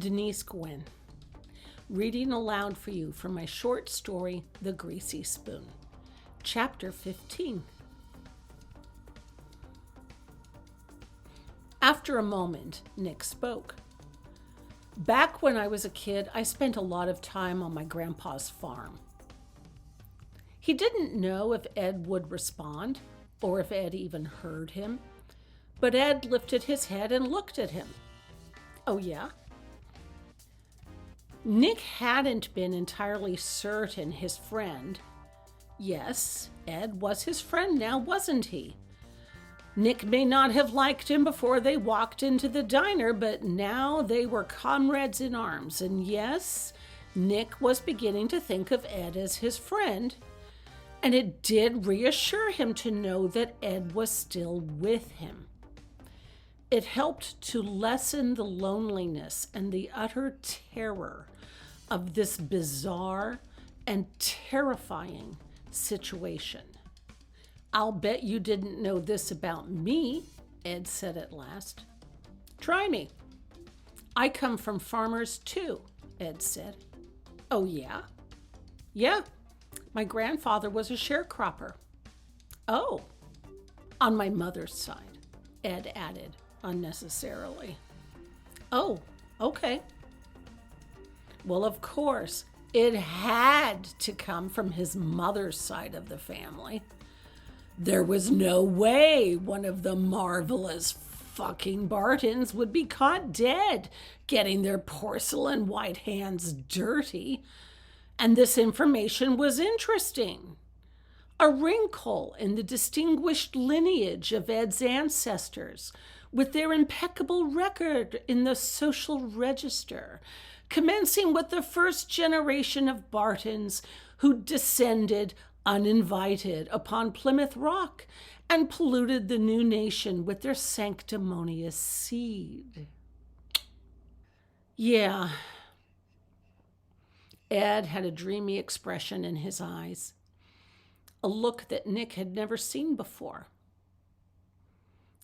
Denise Gwen, reading aloud for you from my short story, The Greasy Spoon, Chapter 15. After a moment, Nick spoke. Back when I was a kid, I spent a lot of time on my grandpa's farm. He didn't know if Ed would respond, or if Ed even heard him, but Ed lifted his head and looked at him. Oh, yeah? Nick hadn't been entirely certain his friend. Yes, Ed was his friend now, wasn't he? Nick may not have liked him before they walked into the diner, but now they were comrades in arms. And yes, Nick was beginning to think of Ed as his friend. And it did reassure him to know that Ed was still with him. It helped to lessen the loneliness and the utter terror of this bizarre and terrifying situation. "I'll bet you didn't know this about me," Ed said at last. "Try me. I come from farmers too," Ed said. "Oh, yeah?" "Yeah. My grandfather was a sharecropper." "Oh, on my mother's side," Ed added unnecessarily. "Oh, okay." Well, of course, it had to come from his mother's side of the family. There was no way one of the marvelous fucking Bartons would be caught dead getting their porcelain white hands dirty. And this information was interesting. A wrinkle in the distinguished lineage of Ed's ancestors, with their impeccable record in the social register, commencing with the first generation of Bartons who descended uninvited upon Plymouth Rock and polluted the new nation with their sanctimonious seed. Yeah. Ed had a dreamy expression in his eyes, a look that Nick had never seen before.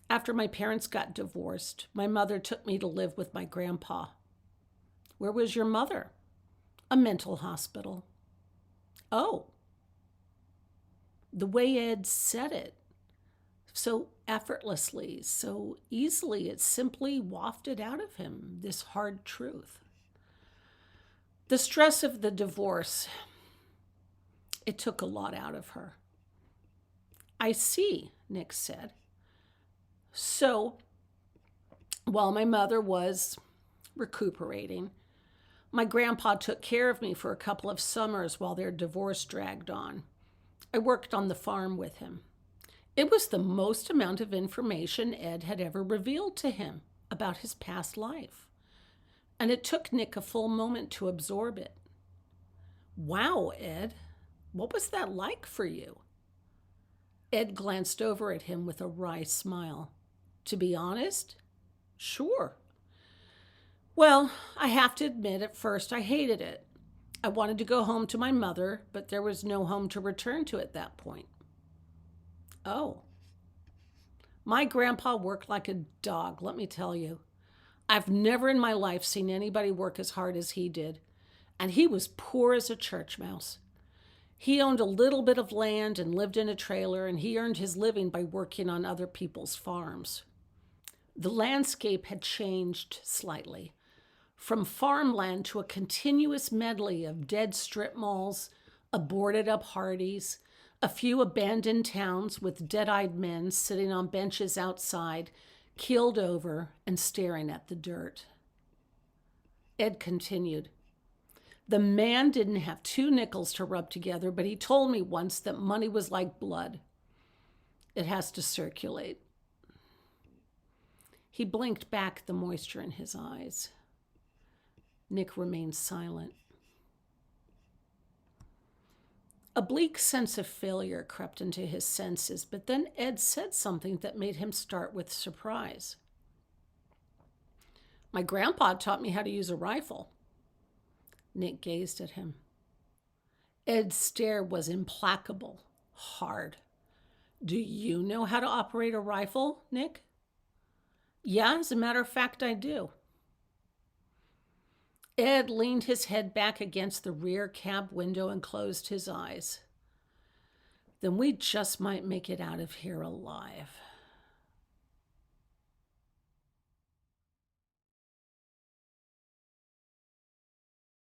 After my parents got divorced, my mother took me to live with my grandpa. "Where was your mother?" "A mental hospital." "Oh." The way Ed said it, so effortlessly, so easily, it simply wafted out of him, this hard truth. The stress of the divorce, it took a lot out of her. "I see," Nick said. "So, while my mother was recuperating, my grandpa took care of me for a couple of summers while their divorce dragged on. I worked on the farm with him. It was the most amount of information Ed had ever revealed to him about his past life. And it took Nick a full moment to absorb it. Wow, Ed, what was that like for you?" Ed glanced over at him with a wry smile. "To be honest, sure. Well, I have to admit, at first I hated it. I wanted to go home to my mother, but there was no home to return to at that point." "Oh." "My grandpa worked like a dog, let me tell you. I've never in my life seen anybody work as hard as he did. And he was poor as a church mouse. He owned a little bit of land and lived in a trailer, and he earned his living by working on other people's farms." The landscape had changed slightly, from farmland to a continuous medley of dead strip malls, aborted up Hardee's, a few abandoned towns with dead-eyed men sitting on benches outside, keeled over and staring at the dirt. Ed continued. "The man didn't have 2 nickels to rub together, but he told me once that money was like blood. It has to circulate." He blinked back the moisture in his eyes. Nick remained silent. A bleak sense of failure crept into his senses, but then Ed said something that made him start with surprise. "My grandpa taught me how to use a rifle." Nick gazed at him. Ed's stare was implacable, hard. "Do you know how to operate a rifle, Nick?" "Yeah, as a matter of fact, I do." Ed leaned his head back against the rear cab window and closed his eyes. Then we just might make it out of here alive.